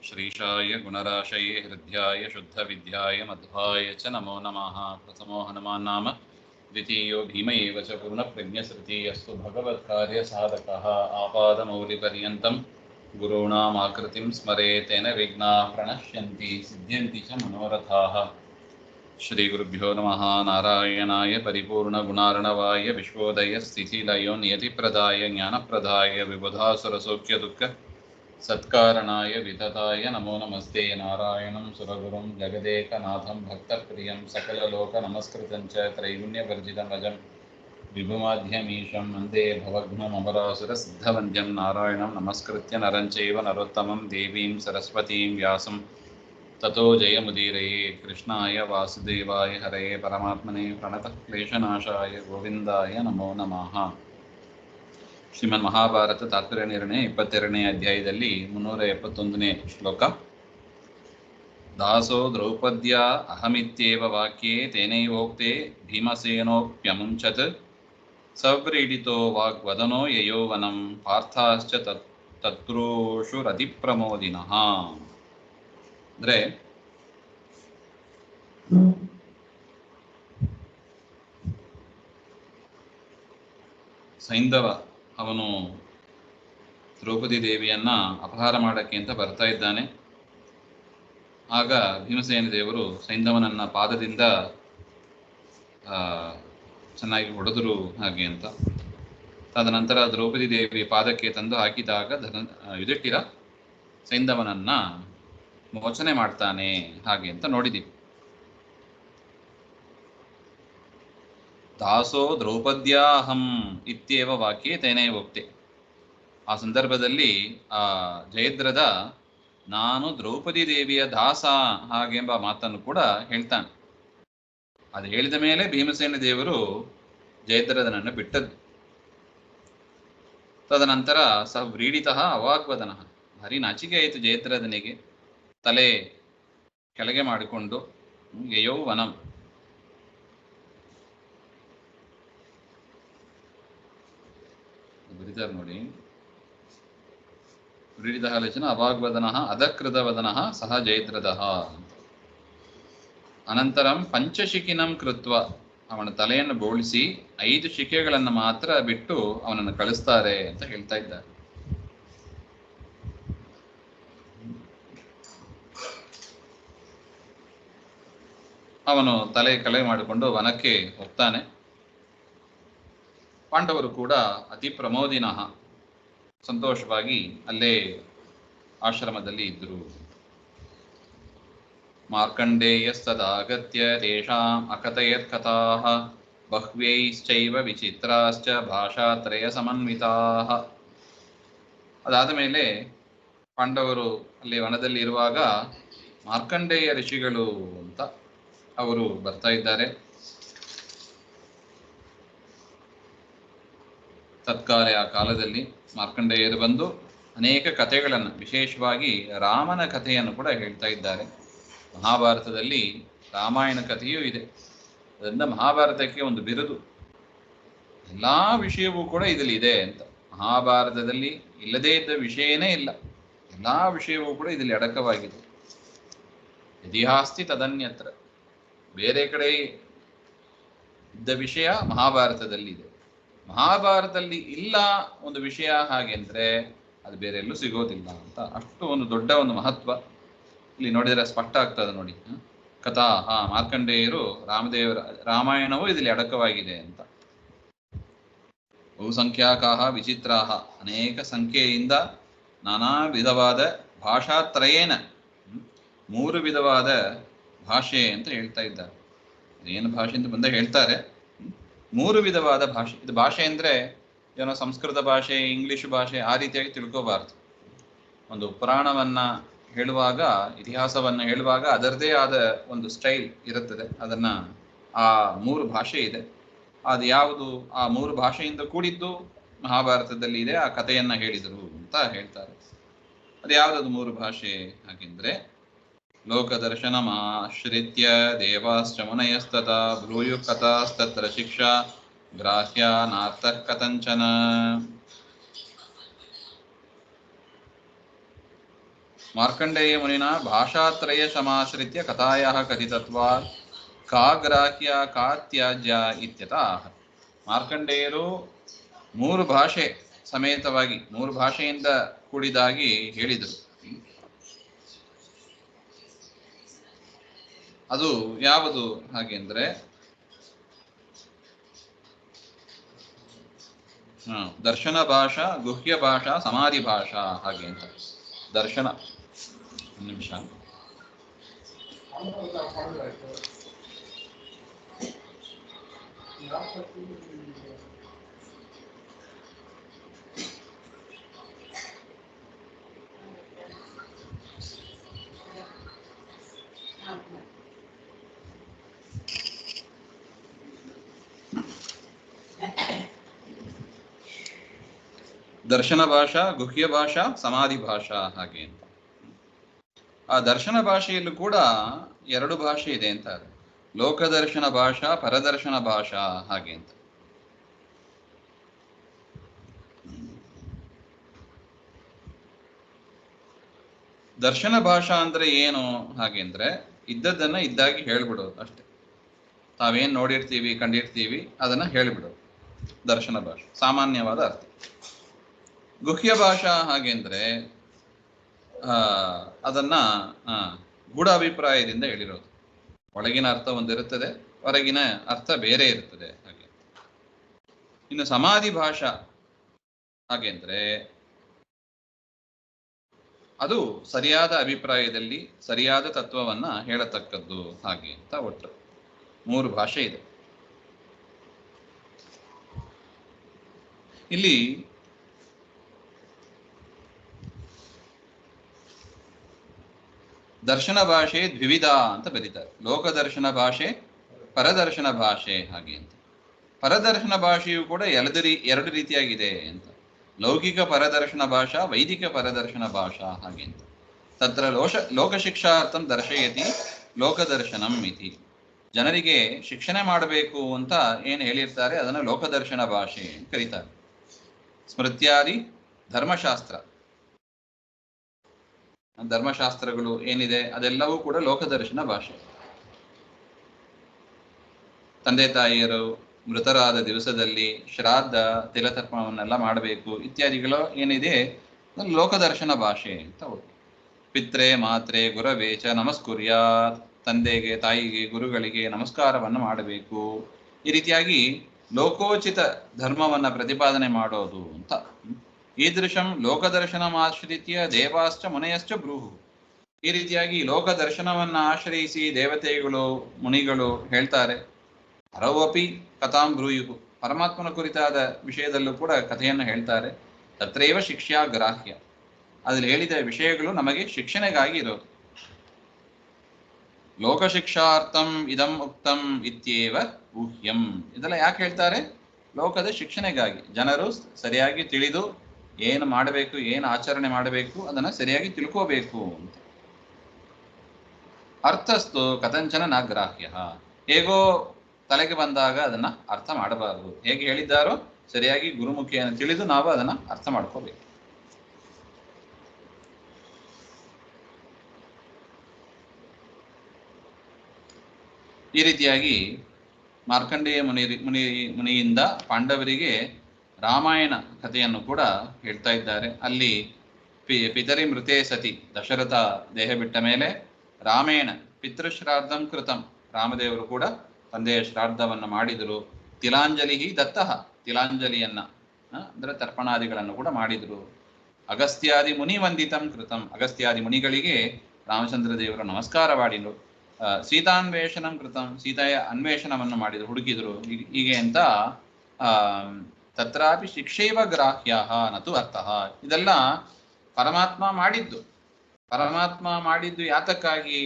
श्रीशाय गुणराशये हृद्याय शुद्धविद्याय मध्वाय च नमो नमः। प्रथमो हनुमान् नाम द्वितीयो भीम एव च पूर्णप्रज्ञस्तृतीयस्तु भगवत्कार्यसाधकः। आपादमौलिपर्यन्तं गुरूणामाकृतिं स्मरेत् तेन विघ्नाः प्रणश्यन्ति सिद्ध्यन्ति च मनोरथाः। श्रीगुरुभ्यो नमः। नारायणाय परिपूर्णगुणार्णवाय विश्वोदयस्थितिलयो नियतिप्रदाय ज्ञानप्रदाय विबुधासुरसौख्यदुःख सत्कारणाय वितताय नमो नमस्ते। नारायणं सुरगुरुं जगदेकनाथं भक्तप्रियं सकललोकनमस्कृतं च त्रैगुण्यवर्जितमजं विभुमाध्यमीशं वन्दे भवघ्नममरासुरसिद्धवन्द्यं। नारायणं नमस्कृत्य नरं चैव नरोत्तमं देवीं सरस्वतीं व्यासं ततो जयमुदीरये। कृष्णाय वासुदेवाय हरये परमात्मने प्रणतः क्लेशनाशाय गोविन्दाय नमो नमः। ಶ್ರೀಮನ್ ಮಹಾಭಾರತ ತಾತ್ಪರ್ಯ ನಿರ್ಣಯ 22ನೇ ಅಧ್ಯಾಯದಲ್ಲಿ 371ನೇ ಶ್ಲೋಕ. ದಾಸೋ ದ್ರೌಪದ್ಯ ಅಹಮಿತ್ಯೇವ ವಾಕ್ಯೇ ತೇನೈವೋಕ್ತೆ ಭೀಮಸೇನೋಪ್ಯಮುಂಚತ್ ಸವ್ರೀಡಿತೋ ವಾಗ್ವದನೋ ಯಯೋವನಂ ಪಾರ್ಥಾಶ್ಚ ತತ್ರೂಷುರತಿಪ್ರಮೋದಿನಃ. ಅಂದರೆ ಸೈಂಧವ ಅವನು ದ್ರೌಪದಿ ದೇವಿಯನ್ನು ಅಪಹಾರ ಮಾಡೋಕ್ಕೆ ಅಂತ ಬರ್ತಾ ಇದ್ದಾನೆ. ಆಗ ಭೀಮಸೇನ ದೇವರು ಸೈಂಧವನನ್ನು ಪಾದದಿಂದ ಚೆನ್ನಾಗಿ ಹೊಡೆದರು ಹಾಗೆ ಅಂತ. ತದನಂತರ ದ್ರೌಪದಿ ದೇವಿ ಪಾದಕ್ಕೆ ತಂದು ಹಾಕಿದಾಗ ಯುಧಿಷ್ಠಿರ ಸೈಂಧವನನ್ನು ಮೋಚನೆ ಮಾಡ್ತಾನೆ ಹಾಗೆ ಅಂತ ನೋಡಿದ್ದೀವಿ. ದಾಸೋ ದ್ರೌಪದ್ಯಾಹಂ ಇತ್ಯೇವ ವಾಕ್ಯೇ ತೇನೈವ ಉಕ್ತೆ. ಆ ಸಂದರ್ಭದಲ್ಲಿ ಆ ಜಯದ್ರದ ನಾನು ದ್ರೌಪದಿ ದೇವಿಯ ದಾಸ ಹಾಗೆಂಬ ಮಾತನ್ನು ಕೂಡ ಹೇಳ್ತಾನೆ. ಅದು ಹೇಳಿದ ಮೇಲೆ ಭೀಮಸೇನ ದೇವರು ಜಯದ್ರದನನ್ನು ಬಿಟ್ಟದ್ದು. ತದನಂತರ ಸ ವ್ರೀಡಿತಃ ಅವಾಗ್ವದನಃ. ಭಾರಿ ನಾಚಿಕೆ ಆಯಿತು ಜಯದ್ರದನಿಗೆ. ತಲೆ ಕೆಳಗೆ ಮಾಡಿಕೊಂಡು ಯಯೋ ವನಂ, ಬರೀತಾರೆ ನೋಡಿ, ವ್ರೀಡಿತಃ ಲೇಚನ ಅವಾಗ್ವದನಃ ಅಧಕೃತವದನಃ ಸಹ ಜಯದ್ರದಃ. ಅನಂತರಂ ಪಂಚಶಿಖಿನಂ ಕೃತ್ವ, ಅವನ ತಲೆಯನ್ನು ಬೋಳಿಸಿ 5 ಶಿಖೆಗಳನ್ನು ಮಾತ್ರ ಬಿಟ್ಟು ಅವನನ್ನು ಕಳಿಸ್ತಾರೆ ಅಂತ ಹೇಳ್ತಾ ಇದ್ದಾರೆ. ಅವನು ತಲೆ ಕೆಳಗೆ ಮಾಡಿಕೊಂಡು ವನಕ್ಕೆ ಹೋಗ್ತಾನೆ. ಪಾಂಡವರು ಕೂಡ ಅತಿ ಪ್ರಮೋದಿನಃ, ಸಂತೋಷವಾಗಿ ಅಲ್ಲೇ ಆಶ್ರಮದಲ್ಲಿ ಇದ್ದರು. ಮಾರ್ಕಂಡೇಯಸ್ತದಾಗತ್ಯ ತೇಷಾಂ ಅಕಥಯತ್ ಕಥಾಃ ಬಹ್ವೈಶ್ಚೈವ ವಿಚಿತ್ರಾಶ್ಚ ಭಾಷಾತ್ರಯ ಸಮನ್ವಿತಾಃ. ಅದಾದ ಮೇಲೆ ಪಾಂಡವರು ಅಲ್ಲಿ ವನದಲ್ಲಿ ಇರುವಾಗ ಮಾರ್ಕಂಡೇಯ ಋಷಿಗಳು ಅಂತ ಅವರು ಬರ್ತಾ ಇದ್ದಾರೆ. ತತ್ಕಾಲ ಆ ಕಾಲದಲ್ಲಿ ಮಾರ್ಕಂಡೇಯರು ಬಂದು ಅನೇಕ ಕಥೆಗಳನ್ನು, ವಿಶೇಷವಾಗಿ ರಾಮನ ಕಥೆಯನ್ನು ಕೂಡ ಹೇಳ್ತಾ ಇದ್ದಾರೆ. ಮಹಾಭಾರತದಲ್ಲಿ ರಾಮಾಯಣ ಕಥೆಯೂ ಇದೆ. ಅದರಿಂದ ಮಹಾಭಾರತಕ್ಕೆ ಒಂದು ಬಿರುದು. ಎಲ್ಲ ವಿಷಯವೂ ಕೂಡ ಇದರಲ್ಲಿ ಇದೆ ಅಂತ. ಮಹಾಭಾರತದಲ್ಲಿ ಇಲ್ಲದೇ ಇದ್ದ ವಿಷಯನೇ ಇಲ್ಲ. ಎಲ್ಲ ವಿಷಯವೂ ಕೂಡ ಇದರಲ್ಲಿ ಅಡಕವಾಗಿದೆ. ಯದಿಹಾಸ್ತಿ ತದನ್ಯತ್ರ, ಬೇರೆ ಕಡೆ ಇದ್ದ ವಿಷಯ ಮಹಾಭಾರತದಲ್ಲಿ ಇದೆ. ಮಹಾಭಾರತದಲ್ಲಿ ಇಲ್ಲ ಒಂದು ವಿಷಯ ಹಾಗೆ ಅಂದರೆ ಅದು ಬೇರೆ ಎಲ್ಲೂ ಸಿಗೋದಿಲ್ಲ ಅಂತ. ಅಷ್ಟು ಒಂದು ದೊಡ್ಡ ಒಂದು ಮಹತ್ವ ಇಲ್ಲಿ ನೋಡಿದರೆ ಸ್ಪಷ್ಟ ಆಗ್ತದೆ ನೋಡಿ. ಕಥಾ ಮಾರ್ಕಂಡೇಯರು ರಾಮದೇವರ ರಾಮಾಯಣವೂ ಇದರಲ್ಲಿ ಅಡಕವಾಗಿದೆ ಅಂತ. ಬಹುಸಂಖ್ಯಾಕಾಹ ವಿಚಿತ್ರಾಹ, ಅನೇಕ ಸಂಖ್ಯೆಯಿಂದ ನಾನಾ ವಿಧವಾದ ಭಾಷಾತ್ರಯೇನ, 3 ವಿಧವಾದ ಭಾಷೆ ಅಂತ ಹೇಳ್ತಾ ಇದ್ದಾರೆ. ಏನು ಭಾಷೆ ಅಂತ ಬಂದ ಹೇಳ್ತಾರೆ. 3 ವಿಧವಾದ ಭಾಷೆ. ಇದು ಭಾಷೆ ಅಂದರೆ ಏನೋ ಸಂಸ್ಕೃತ ಭಾಷೆ, ಇಂಗ್ಲಿಷ್ ಭಾಷೆ ಆ ರೀತಿಯಾಗಿ ತಿಳ್ಕೋಬಾರ್ದು. ಒಂದು ಪುರಾಣವನ್ನು ಹೇಳುವಾಗ, ಇತಿಹಾಸವನ್ನು ಹೇಳುವಾಗ ಅದರದೇ ಆದ ಒಂದು ಸ್ಟೈಲ್ ಇರುತ್ತದೆ. ಅದನ್ನು ಆ 3 ಭಾಷೆ ಇದೆ. ಅದು ಯಾವುದು ಆ 3 ಭಾಷೆಯಿಂದ ಕೂಡಿದ್ದು ಮಹಾಭಾರತದಲ್ಲಿ ಇದೆ. ಆ ಕಥೆಯನ್ನು ಹೇಳಿದರು ಅಂತ ಹೇಳ್ತಾರೆ. ಅದು ಯಾವುದದು 3 ಭಾಷೆ ಹಾಗೆಂದರೆ, ಲೋಕದರ್ಶನಮಾಶ್ರಿತ್ಯ ದೇವಾಶ್ಚ ಮುನಯಸ್ತತ ಭ್ರೂಯು ಕಥಾಸ್ತತ್ರ ಶಿಕ್ಷಾ ಗ್ರಾಹ್ಯ ನಾರ್ಥಃ ಕಥಂಚನ. ಮಾರ್ಕಂಡೇಯ ಮುನಿನ ಭಾಷಾತ್ರಯ ಸಮಾಶ್ರಿತ್ಯ ಕಥಾಯಾಃ ಕಥಿತತ್ವಾತ್ ಕಾಗ್ರಾಹ್ಯ ಕಾತ್ಯಾಜ್ಯ ಇತ್ಯತಃ. ಮಾರ್ಕಂಡೇಯರು 3 ಭಾಷೆ ಸಮೇತವಾಗಿ 3 ಭಾಷೆಯಿಂದ ಕೂಡಿದಾಗಿ ಹೇಳಿದರು. ಅದು ಯಾವುದು ಹಾಗೆಂದ್ರೆ ದರ್ಶನ ಭಾಷಾ, ಗುಹ್ಯ ಭಾಷಾ, ಸಮಾಧಿ ಭಾಷಾ ಹಾಗೆ ಅಂತ. ದರ್ಶನ ನಿಮಿಷ. ದರ್ಶನ ಭಾಷಾ, ಗುಹ್ಯ ಭಾಷಾ, ಸಮಾಧಿ ಭಾಷಾ ಹಾಗೆ ಅಂತ. ಆ ದರ್ಶನ ಭಾಷೆಯಲ್ಲೂ ಕೂಡ 2 ಭಾಷೆ ಇದೆ ಅಂತ. ಲೋಕದರ್ಶನ ಭಾಷಾ, ಪರದರ್ಶನ ಭಾಷಾ ಹಾಗೆ ಅಂತ. ದರ್ಶನ ಭಾಷಾ ಅಂದ್ರೆ ಏನು ಹಾಗೆ ಅಂದ್ರೆ ಇದ್ದದ್ದನ್ನ ಇದ್ದಾಗಿ ಹೇಳ್ಬಿಡೋದು ಅಷ್ಟೆ. ತಾವೇನ್ ನೋಡಿರ್ತೀವಿ, ಕಂಡಿರ್ತೀವಿ ಅದನ್ನ ಹೇಳ್ಬಿಡೋದು ದರ್ಶನ ಭಾಷೆ, ಸಾಮಾನ್ಯವಾದ ಅರ್ಥ. ಗುಹ್ಯ ಭಾಷಾ ಹಾಗೆಂದ್ರೆ ಅದನ್ನ ಗೂಢಾಭಿಪ್ರಾಯದಿಂದ ಹೇಳಿರೋದು. ಒಳಗಿನ ಅರ್ಥ ಒಂದಿರುತ್ತದೆ, ಹೊರಗಿನ ಅರ್ಥ ಬೇರೆ ಇರುತ್ತದೆ ಹಾಗೆ. ಇನ್ನು ಸಮಾಧಿ ಭಾಷಾ ಹಾಗೆಂದ್ರೆ ಅದು ಸರಿಯಾದ ಅಭಿಪ್ರಾಯದಲ್ಲಿ ಸರಿಯಾದ ತತ್ವವನ್ನ ಹೇಳತಕ್ಕದ್ದು ಹಾಗೆ ಅಂತ. ಒಟ್ಟು 3 ಭಾಷೆ ಇದೆ ಇಲ್ಲಿ. ದರ್ಶನ ಭಾಷೆ ದ್ವಿವಿಧ ಅಂತ ಬರೀತಾರೆ. ಲೋಕದರ್ಶನ ಭಾಷೆ, ಪರದರ್ಶನ ಭಾಷೆ ಹಾಗೆ ಅಂತ. ಪರದರ್ಶನ ಭಾಷೆಯು ಕೂಡ 2 ರೀತಿಯಾಗಿದೆ ಅಂತ. ಲೌಕಿಕ ಪರದರ್ಶನ ಭಾಷಾ, ವೈದಿಕ ಪರದರ್ಶನ ಭಾಷಾ ಹಾಗೆ ಅಂತ. ತತ್ರ ಲೋಕಶಿಕ್ಷಾರ್ಥಂ ದರ್ಶಯತಿ ಲೋಕದರ್ಶನಂ ಇತಿ. ಜನರಿಗೆ ಶಿಕ್ಷಣೆ ಮಾಡಬೇಕು ಅಂತ ಏನು ಹೇಳಿರ್ತಾರೆ ಅದನ್ನು ಲೋಕದರ್ಶನ ಭಾಷೆ ಅಂತ ಕರೀತಾರೆ. ಸ್ಮೃತ್ಯಾದಿ ಧರ್ಮಶಾಸ್ತ್ರ, ಧರ್ಮಶಾಸ್ತ್ರಗಳು ಏನಿದೆ ಅದೆಲ್ಲವೂ ಕೂಡ ಲೋಕದರ್ಶನ ಭಾಷೆ. ತಂದೆ ತಾಯಿಯರು ಮೃತರಾದ ದಿವಸದಲ್ಲಿ ಶ್ರಾದ್ದ ತಿಲತರ್ಪಣವನ್ನೆಲ್ಲ ಮಾಡಬೇಕು ಇತ್ಯಾದಿಗಳು ಏನಿದೆ ಲೋಕದರ್ಶನ ಭಾಷೆ ಅಂತ. ಪಿತ್ರೆ ಮಾತ್ರೆ ಗುರವೇ ಚ ನಮಸ್ಕುರ್ಯಾತ್. ತಂದೆಗೆ ತಾಯಿಗೆ ಗುರುಗಳಿಗೆ ನಮಸ್ಕಾರವನ್ನು ಮಾಡಬೇಕು. ಈ ರೀತಿಯಾಗಿ ಲೋಕೋಚಿತ ಧರ್ಮವನ್ನ ಪ್ರತಿಪಾದನೆ ಮಾಡೋದು ಅಂತ. ಈದೃಶಂ ಲೋಕದರ್ಶನಮಾಶ್ರಿತ್ಯ ದೇವಾಶ್ಚ ಮುನಯಶ್ಚ ಬ್ರೂಹು. ಈ ರೀತಿಯಾಗಿ ಲೋಕದರ್ಶನವನ್ನ ಆಶ್ರಯಿಸಿ ದೇವತೆಗಳು ಮುನಿಗಳು ಹೇಳ್ತಾರೆ. ಹರವಪಿ ಕಥಾಂ ಬ್ರೂಯುಹು. ಪರಮಾತ್ಮನ ಕುರಿತಾದ ವಿಷಯದಲ್ಲೂ ಕೂಡ ಕಥೆಯನ್ನು ಹೇಳ್ತಾರೆ. ತತ್ರೈವ ಶಿಕ್ಷಾ ಗ್ರಾಹ್ಯ. ಅದ್ರಲ್ಲಿ ಹೇಳಿದ ವಿಷಯಗಳು ನಮಗೆ ಶಿಕ್ಷಣೆಗಾಗಿ ಇರೋದು. ಲೋಕಶಿಕ್ಷಾರ್ಥಂ ಇದಂ ಉಕ್ತಂ ಇತ್ಯೇವ ಊಹ್ಯಂ. ಇದೆಲ್ಲ ಯಾಕೆ ಹೇಳ್ತಾರೆ? ಲೋಕದ ಶಿಕ್ಷಣೆಗಾಗಿ. ಜನರು ಸರಿಯಾಗಿ ತಿಳಿದು ಏನು ಮಾಡಬೇಕು, ಏನು ಆಚರಣೆ ಮಾಡಬೇಕು ಅದನ್ನ ಸರಿಯಾಗಿ ತಿಳ್ಕೋಬೇಕು ಅಂತ. ಅರ್ಥಸ್ತು ಕಥಂಚನ ನ ಗ್ರಾಹ್ಯ. ಹೇಗೋ ತಲೆಗೆ ಬಂದಾಗ ಅದನ್ನ ಅರ್ಥ ಮಾಡಬಾರದು. ಹೇಗೆ ಹೇಳಿದ್ದಾರೋ ಸರಿಯಾಗಿ ಗುರುಮುಖಿಯನ್ನು ತಿಳಿದು ನಾವು ಅದನ್ನ ಅರ್ಥ ಮಾಡ್ಕೋಬೇಕು. ಈ ರೀತಿಯಾಗಿ ಮಾರ್ಕಂಡೇಯ ಮುನಿಯಿಂದ ಪಾಂಡವರಿಗೆ ರಾಮಾಯಣ ಕಥೆಯನ್ನು ಕೂಡ ಹೇಳ್ತಾ ಇದ್ದಾರೆ. ಅಲ್ಲಿ ಪಿತರಿ ಮೃತೇ ಸತಿ, ದಶರಥ ದೇಹ ಬಿಟ್ಟ ಮೇಲೆ ರಾಮೇಣ ಪಿತೃಶ್ರಾದ್ದಂ ಕೃತಂ. ರಾಮದೇವರು ಕೂಡ ತಂದೆಯ ಶ್ರಾದ್ದವನ್ನು ಮಾಡಿದರು. ತಿಲಾಂಜಲಿ ದತ್ತಃ. ತಿಲಾಂಜಲಿಯನ್ನ ಅಂದ್ರೆ ತರ್ಪಣಾದಿಗಳನ್ನು ಕೂಡ ಮಾಡಿದರು. ಅಗಸ್ತ್ಯಾದಿ ಮುನಿ ವಂದಿತಂ ಕೃತಂ. ಅಗಸ್ತ್ಯಾದಿ ಮುನಿಗಳಿಗೆ ರಾಮಚಂದ್ರ ದೇವರು ನಮಸ್ಕಾರ ಮಾಡಿದರು. ಸೀತಾನ್ವೇಷಣಂ ಕೃತಂ. ಸೀತೆಯ ಅನ್ವೇಷಣವನ್ನು ಮಾಡಿದರು, ಹುಡುಕಿದರು. ಹೀಗೆ ಅಂತ ತತ್ರಾಪಿ ಶಿಕ್ಷೈವ ಗ್ರಾಹ್ಯ ನತು ಅರ್ಥಃ. ಇದೆಲ್ಲ ಪರಮಾತ್ಮ ಮಾಡಿದ್ದು. ಪರಮಾತ್ಮ ಮಾಡಿದ್ದು ಯಾತಕ್ಕಾಗಿ?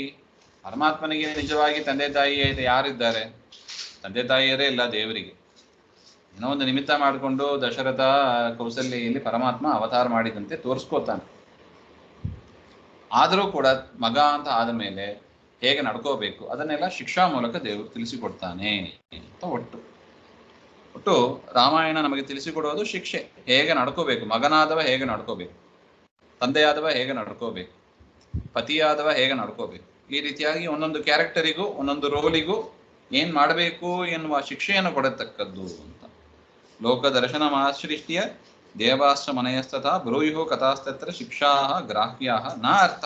ಪರಮಾತ್ಮನಿಗೆ ನಿಜವಾಗಿ ತಂದೆ ತಾಯಿ ಯಾರಿದ್ದಾರೆ? ತಂದೆ ತಾಯಿಯರೇ ಇಲ್ಲ ದೇವರಿಗೆ. ಏನೋ ಒಂದು ನಿಮಿತ್ತ ಮಾಡಿಕೊಂಡು ದಶರಥ ಕೌಸಲ್ಯಲ್ಲಿ ಪರಮಾತ್ಮ ಅವತಾರ ಮಾಡಿದಂತೆ ತೋರಿಸ್ಕೋತಾನೆ. ಆದರೂ ಕೂಡ ಮಗ ಅಂತ ಆದ ಮೇಲೆ ಹೇಗೆ ನಡ್ಕೋಬೇಕು ಅದನ್ನೆಲ್ಲ ಶಿಕ್ಷಾ ಮೂಲಕ ದೇವರು ತಿಳಿಸಿಕೊಡ್ತಾನೆ ಅಂತ. ಒಟ್ಟು ರಾಮಾಯಣ ನಮಗೆ ತಿಳಿಸಿಕೊಡೋದು ಶಿಕ್ಷೆ. ಹೇಗೆ ನಡ್ಕೋಬೇಕು, ಮಗನಾದವ ಹೇಗೆ ನಡ್ಕೋಬೇಕು, ತಂದೆಯಾದವ ಹೇಗೆ ನಡ್ಕೋಬೇಕು, ಪತಿಯಾದವ ಹೇಗೆ ನಡ್ಕೋಬೇಕು, ಈ ರೀತಿಯಾಗಿ ಒಂದೊಂದು ಕ್ಯಾರೆಕ್ಟರಿಗೂ ಒಂದೊಂದು ರೋಲಿಗೂ ಏನ್ ಮಾಡಬೇಕು ಎನ್ನುವ ಶಿಕ್ಷೆಯನ್ನು ಕೊಡತಕ್ಕದ್ದು ಅಂತ. ಲೋಕದರ್ಶನಮಾಶ್ರಿಷ್ಟ್ಯ ದೇವಾಶ್ರ ಮನಯಸ್ತಥ ಬ್ರೂಯು ಕಥಾಸ್ತತ್ರ ಶಿಕ್ಷಾ ಗ್ರಾಹ್ಯಾ ನ ಅರ್ಥ.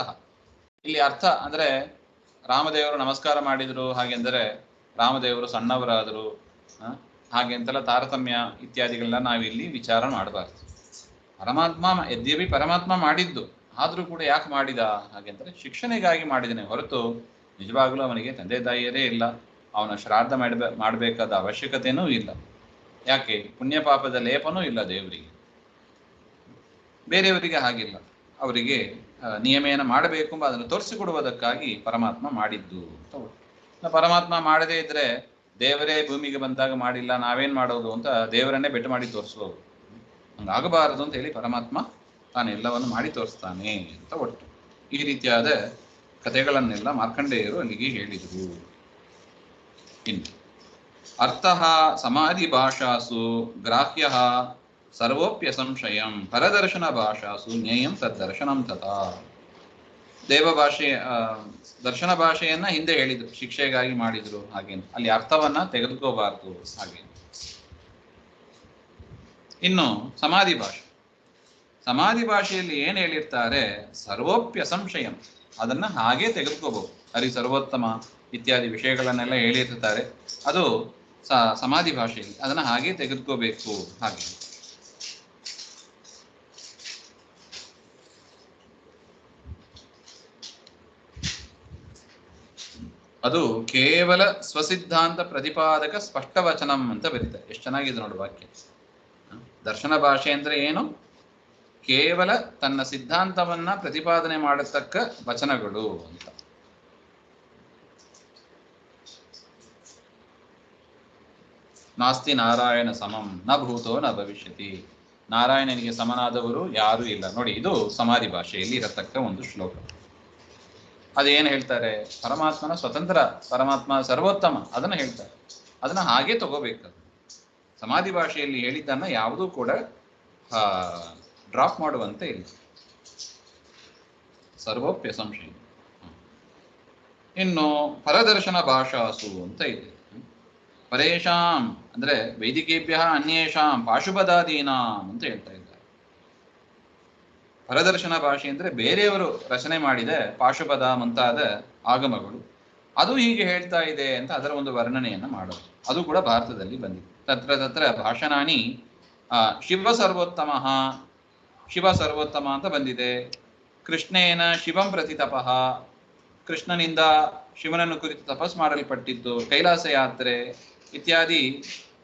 ಇಲ್ಲಿ ಅರ್ಥ ಅಂದ್ರೆ ರಾಮದೇವರು ನಮಸ್ಕಾರ ಮಾಡಿದ್ರು ಹಾಗೆಂದರೆ ರಾಮದೇವರು ಸಣ್ಣವರಾದರು ಹಾಗೆ ಅಂತೆಲ್ಲ ತಾರತಮ್ಯ ಇತ್ಯಾದಿಗಳನ್ನ ನಾವಿಲ್ಲಿ ವಿಚಾರ ಮಾಡಬಾರ್ದು. ಪರಮಾತ್ಮ ಯದ್ಯಪಿ ಪರಮಾತ್ಮ ಮಾಡಿದ್ದು, ಆದರೂ ಕೂಡ ಯಾಕೆ ಮಾಡಿದ ಹಾಗೆಂದರೆ ಶಿಕ್ಷಣೆಗಾಗಿ ಮಾಡಿದನೆ ಹೊರತು ನಿಜವಾಗ್ಲೂ ಅವನಿಗೆ ತಂದೆ ತಾಯಿಯರೇ ಇಲ್ಲ, ಅವನ ಶ್ರಾದ್ದ ಮಾಡಬೇಕಾದ ಅವಶ್ಯಕತೆಯೂ ಇಲ್ಲ. ಯಾಕೆ? ಪುಣ್ಯ ಪಾಪದ ಲೇಪನೂ ಇಲ್ಲ ದೇವರಿಗೆ. ಬೇರೆಯವರಿಗೆ ಹಾಗಿಲ್ಲ, ಅವರಿಗೆ ನಿಯಮೇನ ಮಾಡಬೇಕು ಎಂಬ ಅದನ್ನು ತೋರಿಸಿಕೊಡುವುದಕ್ಕಾಗಿ ಪರಮಾತ್ಮ ಮಾಡಿದ್ದು ಅಂತ. ಪರಮಾತ್ಮ ಮಾಡದೇ ಇದ್ರೆ ದೇವರೇ ಭೂಮಿಗೆ ಬಂದಾಗ ಮಾಡಿಲ್ಲ ನಾವೇನ್ ಮಾಡೋದು ಅಂತ ದೇವರನ್ನೇ ಬೆಟ್ಟು ಮಾಡಿ ತೋರಿಸೋದು. ಹಂಗಾಗಬಾರದು ಅಂತ ಹೇಳಿ ಪರಮಾತ್ಮ ತಾನೆಲ್ಲವನ್ನು ಮಾಡಿ ತೋರಿಸ್ತಾನೆ ಅಂತ ಒಟ್ಟು. ಈ ರೀತಿಯಾದ ಕಥೆಗಳನ್ನೆಲ್ಲ ಮಾರ್ಕಂಡೇಯರು ಅಲ್ಲಿಗೆ ಹೇಳಿದರು. ಇನ್ನು ಅರ್ಥ ಸಮಾಧಿ ಭಾಷಾಸು ಗ್ರಾಹ್ಯ ಸರ್ವೋಪ್ಯ ಸಂಶಯಂ ಪರದರ್ಶನ ಭಾಷಾಸು ಜ್ಞೇಯಂ ತದ್ದರ್ಶನಂ ತಥಾ. ದೇವ ಭಾಷೆ ದರ್ಶನ ಭಾಷೆಯನ್ನ ಹಿಂದೆ ಹೇಳಿದ್ರು, ಶಿಕ್ಷೆಗಾಗಿ ಮಾಡಿದ್ರು ಹಾಗೆ, ಅಲ್ಲಿ ಅರ್ಥವನ್ನ ತೆಗೆದುಕೋಬಾರ್ದು ಹಾಗೆ. ಇನ್ನು ಸಮಾಧಿ ಭಾಷೆ, ಸಮಾಧಿ ಭಾಷೆಯಲ್ಲಿ ಏನ್ ಹೇಳಿರ್ತಾರೆ, ಸರ್ವೋಪ್ಯ ಸಂಶಯಂ, ಅದನ್ನ ಹಾಗೆ ತೆಗೆದುಕೋಬಹುದು. ಹರಿ ಸರ್ವೋತ್ತಮ ಇತ್ಯಾದಿ ವಿಷಯಗಳನ್ನೆಲ್ಲ ಹೇಳಿರ್ತಾರೆ, ಅದು ಸಮಾಧಿ ಭಾಷೆಯಲ್ಲಿ ಅದನ್ನ ಹಾಗೆ ತೆಗೆದುಕೋಬೇಕು ಹಾಗೆ. ಅದು ಕೇವಲ ಸ್ವಸಿದ್ಧಾಂತ ಪ್ರತಿಪಾದಕ ಸ್ಪಷ್ಟವಚನಂ ಅಂತ ಬರೀತಾರೆ. ಎಷ್ಟು ಚೆನ್ನಾಗಿದೆ ನೋಡಿ ವಾಕ್ಯ. ದರ್ಶನ ಭಾಷೆ ಅಂದ್ರೆ ಏನು? ಕೇವಲ ತನ್ನ ಸಿದ್ಧಾಂತವನ್ನ ಪ್ರತಿಪಾದನೆ ಮಾಡತಕ್ಕ ವಚನಗಳು ಅಂತ. ನಾಸ್ತಿ ನಾರಾಯಣ ಸಮಂ ನ ಭೂತೋ ನ ಭವಿಷ್ಯತಿ. ನಾರಾಯಣನಿಗೆ ಸಮನಾದವರು ಯಾರೂ ಇಲ್ಲ. ನೋಡಿ, ಇದು ಸಮಾಧಿ ಭಾಷೆಯಲ್ಲಿ ಇರತಕ್ಕ ಒಂದು ಶ್ಲೋಕ. ಅದೇನು ಹೇಳ್ತಾರೆ? ಪರಮಾತ್ಮನ ಸ್ವತಂತ್ರ, ಪರಮಾತ್ಮ ಸರ್ವೋತ್ತಮ ಅದನ್ನ ಹೇಳ್ತಾರೆ. ಅದನ್ನ ಹಾಗೆ ತಗೋಬೇಕು. ಸಮಾಧಿ ಭಾಷೆಯಲ್ಲಿ ಹೇಳಿದ್ದನ್ನ ಯಾವುದೂ ಕೂಡ ಡ್ರಾಪ್ ಮಾಡುವಂತೆ ಇಲ್ಲ. ಸರ್ವೋಪ್ಯ ಸಂಶಯ. ಇನ್ನು ಪರದರ್ಶನ ಭಾಷಾಸು ಅಂತ ಇದೆ. ಪರೇಶಾಂ ಅಂದ್ರೆ ವೈದಿಕೇಭ್ಯ ಅನ್ಯೇಷಾಂ ಪಾಶುಪದಾದೀನಾಂ ಅಂತ ಹೇಳ್ತಾ ಇದ್ದಾರೆ. ಪರದರ್ಶನ ಭಾಷೆ ಅಂದ್ರೆ ಬೇರೆಯವರು ರಚನೆ ಮಾಡಿದ ಪಾಶುಪದ ಮುಂತಾದ ಆಗಮಗಳು, ಅದು ಹೀಗೆ ಹೇಳ್ತಾ ಇದೆ ಅಂತ ಅದರ ಒಂದು ವರ್ಣನೆಯನ್ನ ಮಾಡೋದು. ಅದು ಕೂಡ ಭಾರತದಲ್ಲಿ ಬಂದಿದೆ. ತತ್ರ ಭಾಷಣಾನಿ ಶಿವ ಸರ್ವೋತ್ತಮ, ಶಿವ ಸರ್ವೋತ್ತಮ ಅಂತ ಬಂದಿದೆ. ಕೃಷ್ಣೇನ ಶಿವಂ ಪ್ರತಿ ತಪಃ, ಕೃಷ್ಣನಿಂದ ಶಿವನನ್ನು ಕುರಿತು ತಪಸ್ ಮಾಡಲ್ಪಟ್ಟಿದ್ದು, ಕೈಲಾಸ ಯಾತ್ರೆ ಇತ್ಯಾದಿ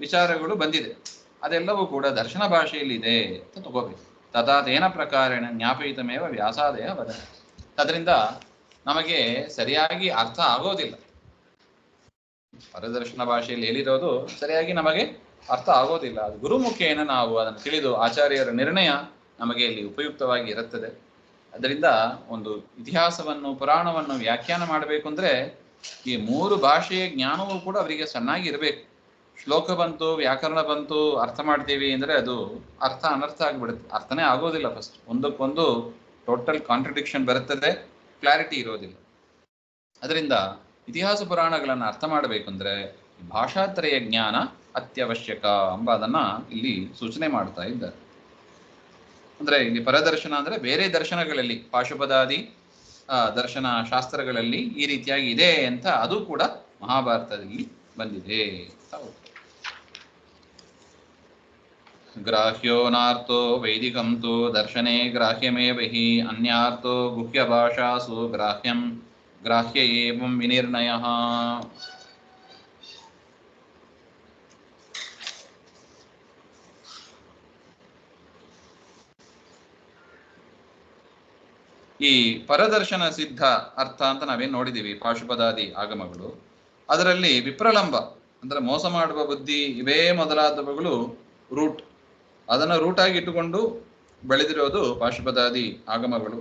ವಿಚಾರಗಳು ಬಂದಿದೆ. ಅದೆಲ್ಲವೂ ಕೂಡ ದರ್ಶನ ಭಾಷೆಯಲ್ಲಿದೆ ಅಂತ ತಗೋಬೇಕು. ತಥಾ ತೇನ ಪ್ರಕಾರೇಣ ಜ್ಞಾಪಯಿತಮೇವ ವ್ಯಾಸಾದಯ ವದ. ಅದರಿಂದ ನಮಗೆ ಸರಿಯಾಗಿ ಅರ್ಥ ಆಗೋದಿಲ್ಲ. ಪರದರ್ಶನ ಭಾಷೆಯಲ್ಲಿ ಹೇಳಿರೋದು ಸರಿಯಾಗಿ ನಮಗೆ ಅರ್ಥ ಆಗೋದಿಲ್ಲ. ಅದು ಗುರುಮುಖೇನ ನಾವು ಅದನ್ನು ತಿಳಿದು ಆಚಾರ್ಯರ ನಿರ್ಣಯ ನಮಗೆ ಇಲ್ಲಿ ಉಪಯುಕ್ತವಾಗಿ ಇರುತ್ತದೆ. ಅದರಿಂದ ಒಂದು ಇತಿಹಾಸವನ್ನು ಪುರಾಣವನ್ನು ವ್ಯಾಖ್ಯಾನ ಮಾಡಬೇಕು ಅಂದ್ರೆ ಈ 3 ಭಾಷೆಯ ಜ್ಞಾನವೂ ಕೂಡ ಅವರಿಗೆ ಚೆನ್ನಾಗಿ ಇರಬೇಕು. ಶ್ಲೋಕ ಬಂತು, ವ್ಯಾಕರಣ ಬಂತು, ಅರ್ಥ ಮಾಡ್ತೀವಿ ಅಂದ್ರೆ ಅದು ಅರ್ಥ ಅನರ್ಥ ಆಗಿಬಿಡುತ್ತೆ. ಅರ್ಥನೇ ಆಗೋದಿಲ್ಲ. ಫಸ್ಟ್ ಒಂದಕ್ಕೊಂದು ಟೋಟಲ್ ಕಾಂಟ್ರಡಿಕ್ಷನ್ ಬರುತ್ತದೆ, ಕ್ಲಾರಿಟಿ ಇರೋದಿಲ್ಲ. ಅದರಿಂದ ಇತಿಹಾಸ ಪುರಾಣಗಳನ್ನು ಅರ್ಥ ಮಾಡಬೇಕಂದ್ರೆ ಭಾಷಾತ್ರಯ ಜ್ಞಾನ ಅತ್ಯವಶ್ಯಕ ಎಂಬುದನ್ನ ಇಲ್ಲಿ ಸೂಚನೆ ಮಾಡ್ತಾ ಇದ್ದಾರೆ. ಅಂದ್ರೆ ಇಲ್ಲಿ ಪರದರ್ಶನ ಅಂದ್ರೆ ಬೇರೆ ದರ್ಶನಗಳಲ್ಲಿ, ಪಾಶುಪದಾದಿ ದರ್ಶನ ಶಾಸ್ತ್ರಗಳಲ್ಲಿ ಈ ರೀತಿಯಾಗಿ ಇದೆ ಅಂತ ಅದು ಕೂಡ ಮಹಾಭಾರತದಲ್ಲಿ ಬಂದಿದೆ. ಗ್ರಾಹ್ಯೋ ನಾರ್ಥೋ ವೈದಿಕಂ ತು ದರ್ಶನೆ ಗ್ರಾಹ್ಯಮೇವ ಹಿ ಅನ್ಯಾರ್ಥೋ ಗುಹ್ಯ ಭಾಷಾಸು ಗ್ರಾಹ್ಯಂ ಗ್ರಾಹ್ಯ ಏವಂ ವಿನಿರ್ಣಯಃ. ಈ ಪರದರ್ಶನ ಸಿದ್ಧ ಅರ್ಥ ಅಂತ ನಾವೇನು ನೋಡಿದ್ದೀವಿ, ಪಾಶುಪದಾದಿ ಆಗಮಗಳು. ಅದರಲ್ಲಿ ವಿಪ್ರಲಂಬ ಅಂದ್ರೆ ಮೋಸ ಮಾಡುವ ಬುದ್ಧಿ ಇವೇ ಮೊದಲಾದವುಗಳು ರೂಟ್, ಅದನ್ನು ರೂಟಾಗಿ ಇಟ್ಟುಕೊಂಡು ಬೆಳೆದಿರೋದು ಪಾಶುಪದಾದಿ ಆಗಮಗಳು.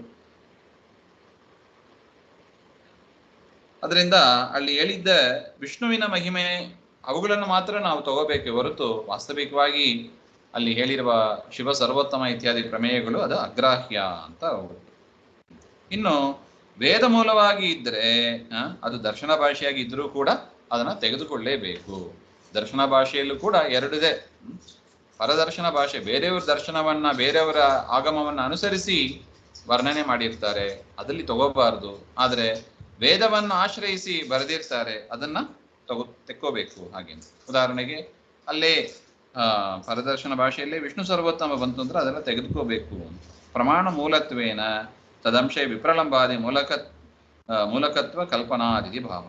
ಅದರಿಂದ ಅಲ್ಲಿ ಹೇಳಿದ್ದ ವಿಷ್ಣುವಿನ ಮಹಿಮೆ ಅವುಗಳನ್ನು ಮಾತ್ರ ನಾವು ತಗೋಬೇಕೆ ಹೊರತು ವಾಸ್ತವಿಕವಾಗಿ ಅಲ್ಲಿ ಹೇಳಿರುವ ಶಿವ ಸರ್ವೋತ್ತಮ ಇತ್ಯಾದಿ ಪ್ರಮೇಯಗಳು ಅದು ಅಗ್ರಾಹ್ಯ ಅಂತ. ಇನ್ನು ವೇದ ಮೂಲವಾಗಿ ಇದ್ದರೆ ಅದು ದರ್ಶನ ಭಾಷೆಯಾಗಿ ಇದ್ರೂ ಕೂಡ ಅದನ್ನ ತೆಗೆದುಕೊಳ್ಳೇಬೇಕು. ದರ್ಶನ ಭಾಷೆಯಲ್ಲೂ ಕೂಡ ಎರಡಿದೆ. ಪರದರ್ಶನ ಭಾಷೆ, ಬೇರೆಯವರ ದರ್ಶನವನ್ನ, ಬೇರೆಯವರ ಆಗಮವನ್ನ ಅನುಸರಿಸಿ ವರ್ಣನೆ ಮಾಡಿರ್ತಾರೆ, ಅದಲ್ಲಿ ತಗೋಬಾರ್ದು. ಆದರೆ ವೇದವನ್ನು ಆಶ್ರಯಿಸಿ ಬರೆದಿರ್ತಾರೆ, ಅದನ್ನ ತೆಕ್ಕೋಬೇಕು. ಹಾಗೆ ಉದಾಹರಣೆಗೆ ಅಲ್ಲೇ ಪರದರ್ಶನ ಭಾಷೆಯಲ್ಲೇ ವಿಷ್ಣು ಸರ್ವೋತ್ತಮ ಬಂತು ಅಂದ್ರೆ ಅದೆಲ್ಲ ತೆಗೆದುಕೋಬೇಕು ಅಂತ. ಪ್ರಮಾಣ ಮೂಲತ್ವೇನ ತದಂಶ ವಿಪ್ರಲಂಬಾದಿ ಮೂಲಕತ್ವ ಕಲ್ಪನಾದಿ ಭಾವ.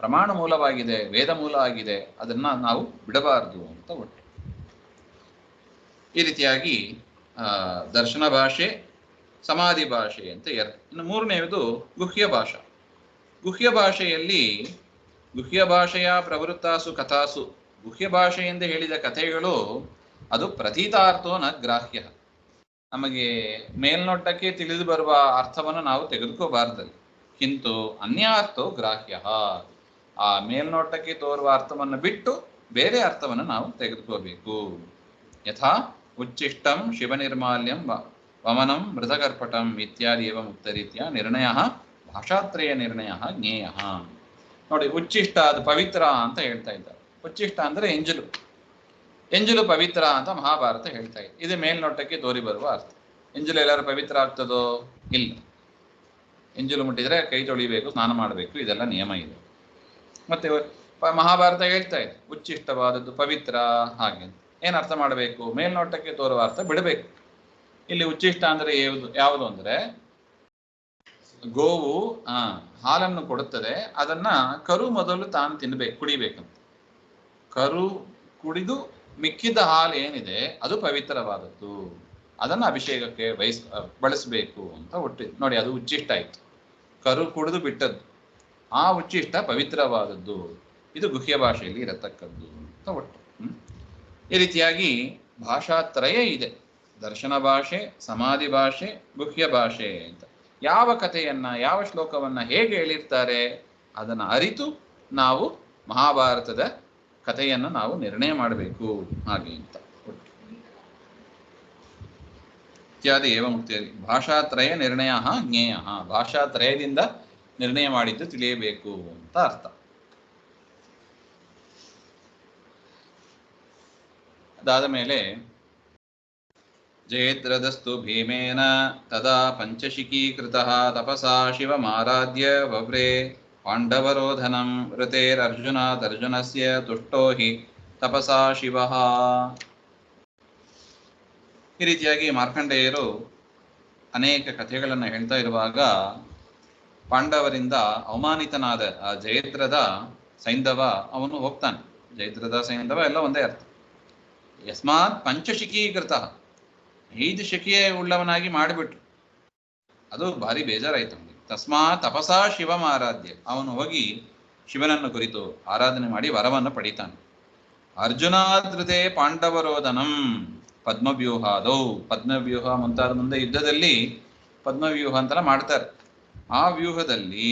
ಪ್ರಮಾಣ ಮೂಲವಾಗಿದೆ, ವೇದ ಮೂಲ ಆಗಿದೆ, ಅದನ್ನ ನಾವು ಬಿಡಬಾರದು ಅಂತ ಒಟ್ಟು. ಈ ರೀತಿಯಾಗಿ ದರ್ಶನ ಭಾಷೆ, ಸಮಾಧಿ ಭಾಷೆ ಅಂತ ಎರಡು. ಇನ್ನು ಮೂರನೆಯದು ಗುಹ್ಯ ಭಾಷಾ. ಗುಹ್ಯ ಭಾಷೆಯಲ್ಲಿ ಗುಹ್ಯ ಭಾಷೆಯ ಪ್ರವೃತ್ತಾಸು ಕಥಾಸು, ಗುಹ್ಯ ಭಾಷೆಯಿಂದ ಹೇಳಿದ ಕಥೆಗಳು ಅದು ಪ್ರತೀತಾರ್ಥೋ ನ ಗ್ರಾಹ್ಯ. ನಮಗೆ ಮೇಲ್ನೋಟಕ್ಕೆ ತಿಳಿದು ಬರುವ ಅರ್ಥವನ್ನು ನಾವು ತೆಗೆದುಕೋಬಾರ್ದಲ್ಲಿ. ಕಿಂತು ಅನ್ಯಾರ್ಥೋ ಗ್ರಾಹ್ಯ, ಆ ಮೇಲ್ನೋಟಕ್ಕೆ ತೋರುವ ಅರ್ಥವನ್ನು ಬಿಟ್ಟು ಬೇರೆ ಅರ್ಥವನ್ನು ನಾವು ತೆಗೆದುಕೋಬೇಕು. ಯಥಾ ಉಚ್ಚಿಷ್ಟಂ ಶಿವನಿರ್ಮಾಲ್ಯಂ ವಮನಂ ಮೃತಕರ್ಪಟಂ ಇತ್ಯಾದಿ ಏವ ಮುಕ್ತರೀತ್ಯ ನಿರ್ಣಯ ಭಾಷಾತ್ರಯ ನಿರ್ಣಯ ಜ್ಞೇಯ. ನೋಡಿ, ಉಚ್ಚಿಷ್ಟ ಅದು ಪವಿತ್ರ ಅಂತ ಹೇಳ್ತಾ ಇದ್ದಾರೆ. ಉಚ್ಚಿಷ್ಟ ಅಂದ್ರೆ ಎಂಜಲು, ಎಂಜಲು ಪವಿತ್ರ ಅಂತ ಮಹಾಭಾರತ ಹೇಳ್ತಾ ಇದೆ. ಇದು ಮೇಲ್ನೋಟಕ್ಕೆ ತೋರಿ ಬರುವ ಅರ್ಥ. ಎಂಜಲು ಎಲ್ಲರೂ ಪವಿತ್ರ ಆಗ್ತದೋ? ಇಲ್ಲ. ಎಂಜಲು ಮುಟ್ಟಿದ್ರೆ ಕೈ ತೊಳಿಬೇಕು, ಸ್ನಾನ ಮಾಡಬೇಕು, ಇದೆಲ್ಲ ನಿಯಮ ಇದೆ. ಮತ್ತೆ ಮಹಾಭಾರತ ಹೇಳ್ತಾ ಇದೆ ಉಚ್ಚಿಷ್ಟವಾದದ್ದು ಪವಿತ್ರ. ಹಾಗೆ ಏನು ಅರ್ಥ ಮಾಡಬೇಕು? ಮೇಲ್ನೋಟಕ್ಕೆ ತೋರುವ ಅರ್ಥ ಬಿಡಬೇಕು. ಇಲ್ಲಿ ಉಚ್ಚಿಷ್ಟ ಅಂದ್ರೆ ಯಾವುದು ಅಂದ್ರೆ, ಗೋವು ಹಾಲನ್ನು ಕೊಡುತ್ತದೆ, ಅದನ್ನ ಕರು ಮೊದಲು ತಾನು ತಿನ್ಬೇಕು, ಕುಡಿಬೇಕಂತ. ಕರು ಕುಡಿದು ಮಿಕ್ಕಿದ ಹಾಲು ಏನಿದೆ ಅದು ಪವಿತ್ರವಾದದ್ದು, ಅದನ್ನು ಅಭಿಷೇಕಕ್ಕೆ ಬಳಸಬೇಕು ಅಂತ ಒಟ್ಟು. ನೋಡಿ, ಅದು ಉಚ್ಚಿಷ್ಟ ಆಯ್ತು. ಕರು ಕುಡಿದು ಬಿಟ್ಟದ್ದು, ಆ ಉಚ್ಚಿಷ್ಟ ಪವಿತ್ರವಾದದ್ದು. ಇದು ಗುಹ್ಯ ಭಾಷೆಯಲ್ಲಿ ಇರತಕ್ಕದ್ದು ಅಂತ ಒಟ್ಟು. ಈ ರೀತಿಯಾಗಿ ಭಾಷಾತ್ರಯ ಇದೆ. ದರ್ಶನ ಭಾಷೆ, ಸಮಾಧಿ ಭಾಷೆ, ಗುಹ್ಯ ಭಾಷೆ ಅಂತ. ಯಾವ ಕಥೆಯನ್ನ, ಯಾವ ಶ್ಲೋಕವನ್ನ ಹೇಗೆ ಹೇಳಿರ್ತಾರೆ ಅದನ್ನು ಅರಿತು ನಾವು ಮಹಾಭಾರತದ ಕಥೆಯನ್ನು ನಾವು ನಿರ್ಣಯ ಮಾಡಬೇಕು. ಹಾಗೆ ಅಂತ ಇತ್ಯಾದಿ ಏವ ಮುಕ್ತಿ. ಭಾಷಾತ್ರಯ ನಿರ್ಣಯ ಜ್ಞೇಯ, ಭಾಷಾತ್ರಯದಿಂದ ನಿರ್ಣಯ ಮಾಡಿದ್ದು ತಿಳಿಯಬೇಕು ಅಂತ ಅರ್ಥ. ಅದಾದ ಮೇಲೆ ಜಯದ್ರಥಸ್ತು ಭೀಮೇನ ತದಾ ಪಂಚಶಿಕೀಕೃತಃ ತಪಸಾ ಶಿವಮಾರಾಧ್ಯ ವವ್ರೇ ಪಾಂಡವರೋಧನಂ ಋತೇರರ್ಜುನಾದರ್ಜುನಸ್ಯ ತುಷ್ಟೋ ಹಿ ತಪಸಾ ಶಿವಃ. ಈ ರೀತಿಯಾಗಿ ಮಾರ್ಕಂಡೇಯರು ಅನೇಕ ಕಥೆಗಳನ್ನು ಹೇಳ್ತಾ ಇರುವಾಗ ಪಾಂಡವರಿಂದ ಅವಮಾನಿತನಾದ ಆ ಜಯದ್ರಥ ಸೈಂಧವ ಅವನು ಹೋಗ್ತಾನೆ. ಜಯದ್ರಥ ಸೈಂಧವ ಎಲ್ಲ ಒಂದೇ ಅರ್ಥ. ಯಸ್ಮಾತ್ ಪಂಚಶಿಕೀಕೃತ, 5 ಶಕಿಯ ಉಳ್ಳವನಾಗಿ ಮಾಡಿಬಿಟ್ರು. ಅದು ಭಾರಿ ಬೇಜಾರಾಯ್ತು ಅವನಿಗೆ. ತಸ್ಮಾತ್ ತಪಸಾ ಶಿವಂ ಆರಾಧ್ಯ, ಅವನು ಹೋಗಿ ಶಿವನನ್ನು ಕುರಿತು ಆರಾಧನೆ ಮಾಡಿ ವರವನ್ನು ಪಡಿತಾನೆ. ಅರ್ಜುನಾದೃತೆ ಪಾಂಡವರೋಧನಂ ಪದ್ಮವ್ಯೂಹಾದೌ, ಪದ್ಮವ್ಯೂಹ ಮುಂತಾದ ಮುಂದೆ ಯುದ್ಧದಲ್ಲಿ ಪದ್ಮವ್ಯೂಹ ಅಂತೆಲ್ಲ ಮಾಡ್ತಾರೆ. ಆ ವ್ಯೂಹದಲ್ಲಿ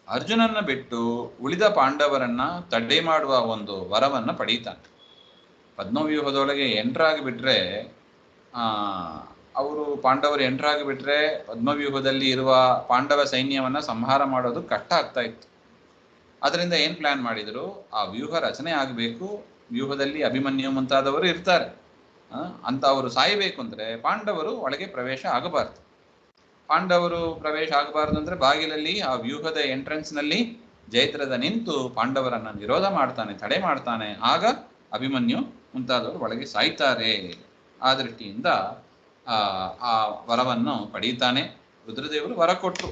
ಅರ್ಜುನನ್ನ ಬಿಟ್ಟು ಉಳಿದ ಪಾಂಡವರನ್ನ ತಡೆ ಮಾಡುವ ಒಂದು ವರವನ್ನು ಪಡೀತಾನೆ. ಪದ್ಮವ್ಯೂಹದೊಳಗೆ ಎಂಟ್ರಾಗಿಬಿಟ್ರೆ, ಅವರು ಪಾಂಡವರು ಎಂಟ್ರಾಗಿಬಿಟ್ರೆ ಪದ್ಮವ್ಯೂಹದಲ್ಲಿ ಇರುವ ಪಾಂಡವ ಸೈನ್ಯವನ್ನು ಸಂಹಾರ ಮಾಡೋದು ಕಷ್ಟ ಆಗ್ತಾ ಇತ್ತು. ಅದರಿಂದ ಏನು ಪ್ಲಾನ್ ಮಾಡಿದರು, ಆ ವ್ಯೂಹ ರಚನೆ ಆಗಬೇಕು, ವ್ಯೂಹದಲ್ಲಿ ಅಭಿಮನ್ಯು ಮುಂತಾದವರು ಇರ್ತಾರೆ ಅಂತ. ಅವರು ಸಾಯಬೇಕು ಅಂದರೆ ಪಾಂಡವರು ಒಳಗೆ ಪ್ರವೇಶ ಆಗಬಾರ್ದು. ಪಾಂಡವರು ಪ್ರವೇಶ ಆಗಬಾರ್ದು ಅಂದರೆ ಬಾಗಿಲಲ್ಲಿ ಆ ವ್ಯೂಹದ ಎಂಟ್ರೆನ್ಸ್ನಲ್ಲಿ ಜಯದ್ರಥ ನಿಂತು ಪಾಂಡವರನ್ನು ನಿರೋಧ ಮಾಡ್ತಾನೆ, ತಡೆ ಮಾಡ್ತಾನೆ. ಆಗ ಅಭಿಮನ್ಯು ಮುಂತಾದವರು ಒಳಗೆ ಸಾಯ್ತಾರೆ. ಆ ದೃಷ್ಟಿಯಿಂದ ಆ ವರವನ್ನು ಪಡೀತಾನೆ. ರುದ್ರದೇವರು ವರ ಕೊಟ್ಟರು,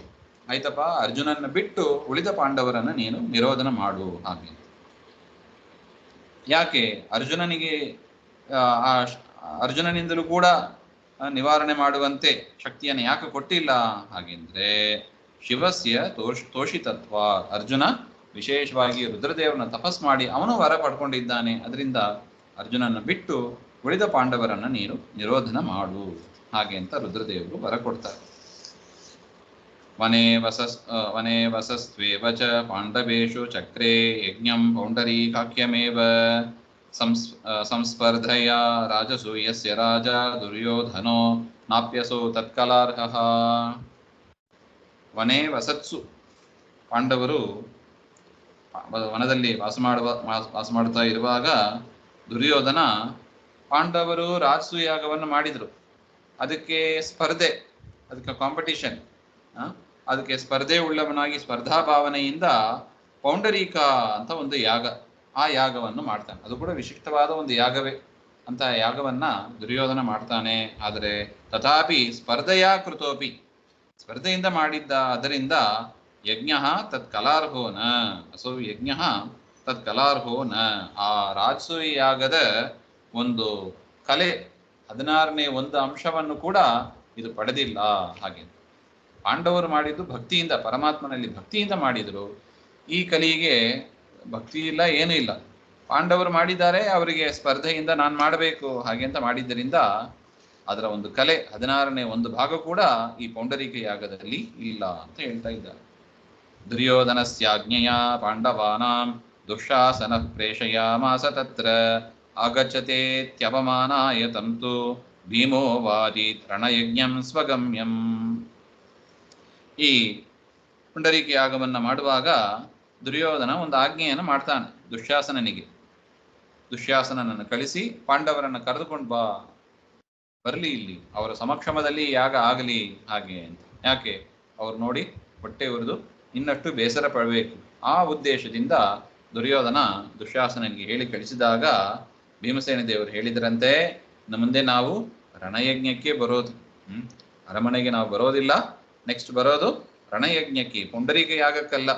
ಆಯ್ತಪ್ಪ, ಅರ್ಜುನನ್ನ ಬಿಟ್ಟು ಉಳಿದ ಪಾಂಡವರನ್ನು ನೀನು ನಿರೋಧನ ಮಾಡು. ಹಾಗೆ ಯಾಕೆ ಅರ್ಜುನನಿಗೆ ಅರ್ಜುನನಿಂದಲೂ ಕೂಡ ನಿವಾರಣೆ ಮಾಡುವಂತೆ ಶಕ್ತಿಯನ್ನು ಯಾಕೆ ಕೊಟ್ಟಿಲ್ಲ? ಹಾಗೆಂದ್ರೆ ಶಿವಸ್ಯ ತೋಷಿತತ್ವ. ಅರ್ಜುನ ವಿಶೇಷವಾಗಿ ರುದ್ರದೇವರನ್ನ ತಪಸ್ ಮಾಡಿ ಅವನು ವರ ಪಡ್ಕೊಂಡಿದ್ದಾನೆ. ಅದರಿಂದ ಅರ್ಜುನನ್ನು ಬಿಟ್ಟು ಉಳಿದ ಪಾಂಡವರನ್ನು ನೀನು ನಿರೋಧನ ಮಾಡು ಹಾಗೆ ಅಂತ ರುದ್ರದೇವರು ವರ ಕೊಡ್ತಾರೆ. ವನೇ ವಸಸ್ತ್ವೇವ ಚ ಪಾಂಡವೇಶು ಚಕ್ರೇ ಯಜ್ಞಂ ಪೌಂಡರೀಕಾಖ್ಯಮೇವ ಸಂಸ್ಪರ್ಧಯ ರಾಜಸೂಯಸ್ಯ ರಾಜ ದುರ್ಯೋಧನೋ ನಾಪ್ಯಸೋ ತತ್ಕಲಾರ್ಹಃ. ವನೇ ವಸತ್ಸು. ಪಾಂಡವರು ವನದಲ್ಲಿ ವಾಸ ಮಾಡುತ್ತಾ ಇರುವಾಗ ದುರ್ಯೋಧನ ಪಾಂಡವರು ರಾಜಸೂಯ ಯಾಗವನ್ನು ಮಾಡಿದರು. ಅದಕ್ಕೆ ಸ್ಪರ್ಧೆ, ಅದಕ್ಕೆ ಕಾಂಪಿಟಿಷನ್, ಅದಕ್ಕೆ ಸ್ಪರ್ಧೆ ಉಳ್ಳವನಾಗಿ ಸ್ಪರ್ಧಾ ಭಾವನೆಯಿಂದ ಪೌಂಡರೀಕ ಅಂತ ಒಂದು ಯಾಗ, ಆ ಯಾಗವನ್ನು ಮಾಡ್ತಾನೆ. ಅದು ಕೂಡ ವಿಶಿಷ್ಟವಾದ ಒಂದು ಯಾಗವೇ. ಅಂತ ಯಾಗವನ್ನ ದುರ್ಯೋಧನ ಮಾಡ್ತಾನೆ. ಆದರೆ ತಥಾಪಿ ಸ್ಪರ್ಧೆಯ ಕೃತೋಪಿ, ಸ್ಪರ್ಧೆಯಿಂದ ಮಾಡಿದ್ದ ಅದರಿಂದ ಯಜ್ಞ ತತ್ ಕಲಾರ್ಹೋ ನ ಅಸೋ ಯಜ್ಞ ತತ್ ಕಲಾರ್ಹೋ ನ. ಆ ರಾಜಸೂಯ ಯಾಗದ ಒಂದು ಕಲೆ 16ನೇ ಒಂದು ಅಂಶವನ್ನು ಕೂಡ ಇದು ಪಡೆದಿಲ್ಲ. ಹಾಗೆ ಪಾಂಡವರು ಮಾಡಿದ್ದು ಭಕ್ತಿಯಿಂದ, ಪರಮಾತ್ಮನಲ್ಲಿ ಭಕ್ತಿಯಿಂದ ಮಾಡಿದರು. ಈ ಕಲಿಗೆ ಭಕ್ತಿ ಇಲ್ಲ, ಏನೂ ಇಲ್ಲ. ಪಾಂಡವರು ಮಾಡಿದ್ದಾರೆ, ಅವರಿಗೆ ಸ್ಪರ್ಧೆಯಿಂದ ನಾನು ಮಾಡಬೇಕು ಹಾಗೆ ಅಂತ ಮಾಡಿದ್ದರಿಂದ ಅದರ ಒಂದು ಕಲೆ 16ನೇ ಒಂದು ಭಾಗ ಕೂಡ ಈ ಪೌಂಡರೀಕ ಯಾಗದಲ್ಲಿ ಇಲ್ಲ ಅಂತ ಹೇಳ್ತಾ ಇದ್ದಾರೆ. ದುರ್ಯೋಧನಸ್ಯಾಜ್ಞೆಯ ಪಾಂಡವಾನಾಂ ದುಃಶಾಸನ ಪ್ರೇಷಯಾಮಾಸ ತತ್ರ ಆಗಚ್ಚತೇತ್ಯವಮಾನಾಯ ತಂತು ಭೀಮೋ ವಾದೀತ್ ರಣಯಜ್ಞಂ ಸ್ವಗಮ್ಯಂ. ಈ ಪುಂಡರೀಕ ಯಾಗವನ್ನು ಮಾಡುವಾಗ ದುರ್ಯೋಧನ ಒಂದು ಆಜ್ಞೆಯನ್ನು ಮಾಡ್ತಾನೆ ದುಶ್ಯಾಸನನಿಗೆ. ದುಶ್ಯಾಸನನನ್ನು ಕಳಿಸಿ ಪಾಂಡವರನ್ನು ಕರೆದುಕೊಂಡು ಬರಲಿ, ಇಲ್ಲಿ ಅವರ ಸಮಕ್ಷಮದಲ್ಲಿ ಯಾಗ ಆಗಲಿ ಹಾಗೆ ಅಂತ. ಯಾಕೆ? ಅವ್ರು ನೋಡಿ ಹೊಟ್ಟೆ ಉರಿದು ಇನ್ನಷ್ಟು ಬೇಸರ ಪಡಬೇಕು. ಆ ಉದ್ದೇಶದಿಂದ ದುರ್ಯೋಧನ ದುಶ್ಯಾಸನನಿಗೆ ಹೇಳಿ ಕಳಿಸಿದಾಗ ಭೀಮಸೇನ ದೇವರು ಹೇಳಿದ್ರಂತೆ, ಮುಂದೆ ನಾವು ರಣಯಜ್ಞಕ್ಕೆ ಬರೋದು. ಅರಮನೆಗೆ ನಾವು ಬರೋದಿಲ್ಲ, ನೆಕ್ಸ್ಟ್ ಬರೋದು ರಣಯಜ್ಞಕ್ಕೆ, ಪುಂಡರೀಕ ಯಾಗಕ್ಕಲ್ಲ,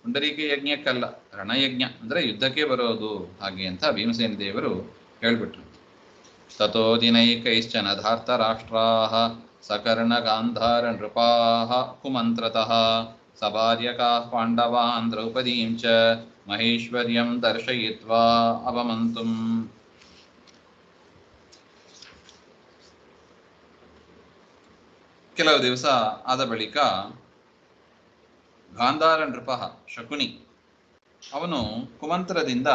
ಪುಂಡರೀಕ ಯಜ್ಞಕ್ಕಲ್ಲ, ರಣಯಜ್ಞ ಅಂದ್ರೆ ಯುದ್ಧಕ್ಕೆ ಬರೋದು ಹಾಗೆ ಅಂತ ಭೀಮಸೇನ ದೇವರು ಹೇಳ್ಬಿಟ್ರು. ತಥೋ ದಿನೈಕೈಶ್ಚನ ಧಾರ್ತರಾಷ್ಟ್ರಾಃ ಸಕರ್ಣ ಗಾಂಧಾರ ನೃಪಾಃ ಕುಮಂತ್ರತಃ ಸಭಾರ್ಯಕಾಃ ಪಾಂಡವಾನ್ ದ್ರೌಪದೀಂ ಚ ಮಹೇಶ್ವರ್ಯಂ ದರ್ಶಯಿತ್ವಾ ಅವಮಂತುಂ. ಕೆಲವು ದಿವಸ ಆದ ಬಳಿಕ ಗಾಂಧಾರ ನೃಪ ಶಕುನಿ ಅವನು ಕುಮಂತ್ರದಿಂದ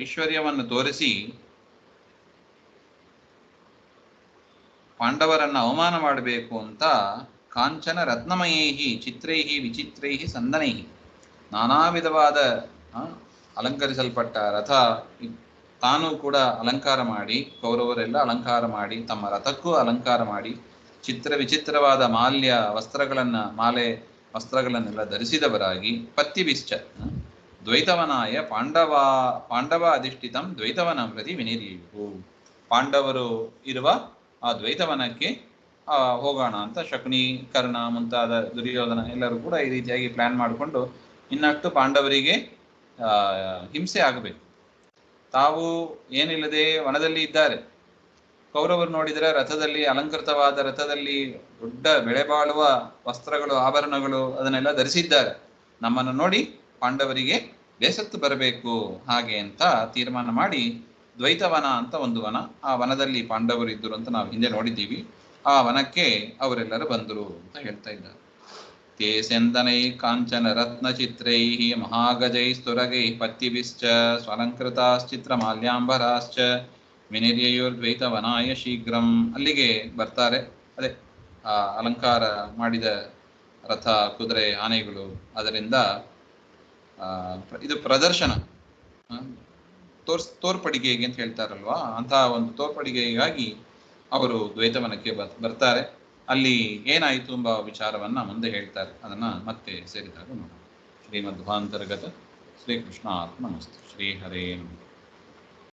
ಐಶ್ವರ್ಯವನ್ನು ತೋರಿಸಿ ಪಾಂಡವರನ್ನು ಅವಮಾನ ಮಾಡಬೇಕು ಅಂತ ಕಾಂಚನ ರತ್ನಮಯೈಹಿ ಚಿತ್ರೈಹಿ ವಿಚಿತ್ರೈಹಿ ಸಂದನೈಹಿ, ನಾನಾ ವಿಧವಾದ ಅಲಂಕರಿಸಲ್ಪಟ್ಟ ರಥ ತಾನು ಕೂಡ ಅಲಂಕಾರ ಮಾಡಿ, ಕೌರವರೆಲ್ಲ ಅಲಂಕಾರ ಮಾಡಿ, ತಮ್ಮ ರಥಕ್ಕೂ ಅಲಂಕಾರ ಮಾಡಿ, ವಿಚಿತ್ರವಾದ ಮಾಲೆ ವಸ್ತ್ರಗಳನ್ನೆಲ್ಲ ಧರಿಸಿದವರಾಗಿ ಪತ್ತಿಬಿಶ್ಚ ದ್ವೈತವನಾಯ ಪಾಂಡವ ಅಧಿಷ್ಠಿತಂ ದ್ವೈತವನಂ ಪ್ರತಿ ವಿನಿರ್ಯು. ಪಾಂಡವರು ಇರುವ ಆ ದ್ವೈತವನಕ್ಕೆ ಹೋಗೋಣ ಅಂತ ಶಕುನಿ, ಕರ್ಣ ಮುಂತಾದ ದುರ್ಯೋಧನ ಎಲ್ಲರೂ ಕೂಡ ಈ ರೀತಿಯಾಗಿ ಪ್ಲಾನ್ ಮಾಡಿಕೊಂಡು ಇನ್ನಷ್ಟು ಪಾಂಡವರಿಗೆ ಹಿಂಸೆ ಆಗಬೇಕು. ತಾವು ಏನಿಲ್ಲದೆ ವನದಲ್ಲಿ ಇದ್ದಾರೆ. ಕೌರವರು ನೋಡಿದರೆ ರಥದಲ್ಲಿ, ಅಲಂಕೃತವಾದ ರಥದಲ್ಲಿ ದೊಡ್ಡ ಬೆಳೆ ಬಾಳುವ ವಸ್ತ್ರಗಳು, ಆಭರಣಗಳು ಅದನ್ನೆಲ್ಲ ಧರಿಸಿದ್ದಾರೆ. ನಮ್ಮನ್ನು ನೋಡಿ ಪಾಂಡವರಿಗೆ ಬೇಸತ್ತು ಬರಬೇಕು ಹಾಗೆ ಅಂತ ತೀರ್ಮಾನ ಮಾಡಿ ದ್ವೈತವನ ಅಂತ ಒಂದು ವನ, ಆ ವನದಲ್ಲಿ ಪಾಂಡವರು ಇದ್ದರು ಅಂತ ನಾವು ಹಿಂದೆ ನೋಡಿದ್ದೀವಿ. ಆ ವನಕ್ಕೆ ಅವರೆಲ್ಲರೂ ಬಂದರು ಅಂತ ಹೇಳ್ತಾ ಇದ್ದಾರೆ. ತೇ ಸೆಂದನೈ ಕಾಂಚನ ರತ್ನ ಚಿತ್ರೈ ಮಹಾಗಜೈ ಸ್ತುರಗೈ ಪತ್ತಿಭಿಶ್ಚ ಸ್ವಲಂಕೃತಾಶ್ಚಿತ್ರ ಮಾಲ್ಯಾಂಬರಾಶ್ಚ ವಿನಿರ್ಯಯುರ್ದ್ವೈತವನಾಯ ಶೀಘ್ರಂ. ಅಲ್ಲಿಗೆ ಬರ್ತಾರೆ. ಅದೇ ಅಲಂಕಾರ ಮಾಡಿದ ರಥ, ಕುದುರೆ, ಆನೆಗಳು, ಅದರಿಂದ ಇದು ಪ್ರದರ್ಶನ, ತೋರ್ಪಡಿಗೆಗೆ ಅಂತ ಹೇಳ್ತಾರಲ್ವಾ, ಅಂತಹ ಒಂದು ತೋರ್ಪಡಿಗೆಗಾಗಿ ಅವರು ದ್ವೈತವನಕ್ಕೆ ಬರ್ತಾರೆ. ಅಲ್ಲಿ ಏನಾಯಿತು ಎಂಬ ವಿಚಾರವನ್ನ ಮುಂದೆ ಹೇಳ್ತಾರೆ. ಅದನ್ನ ಮತ್ತೆ ಸೇರಿದಾಗ ನೋಡೋಣ. ಶ್ರೀಮಧ್ವಾಂತರ್ಗತ ಶ್ರೀಕೃಷ್ಣ ಆತ್ಮನಮಸ್ತೆ. ಶ್ರೀ ಹರೇ ನಮಃ.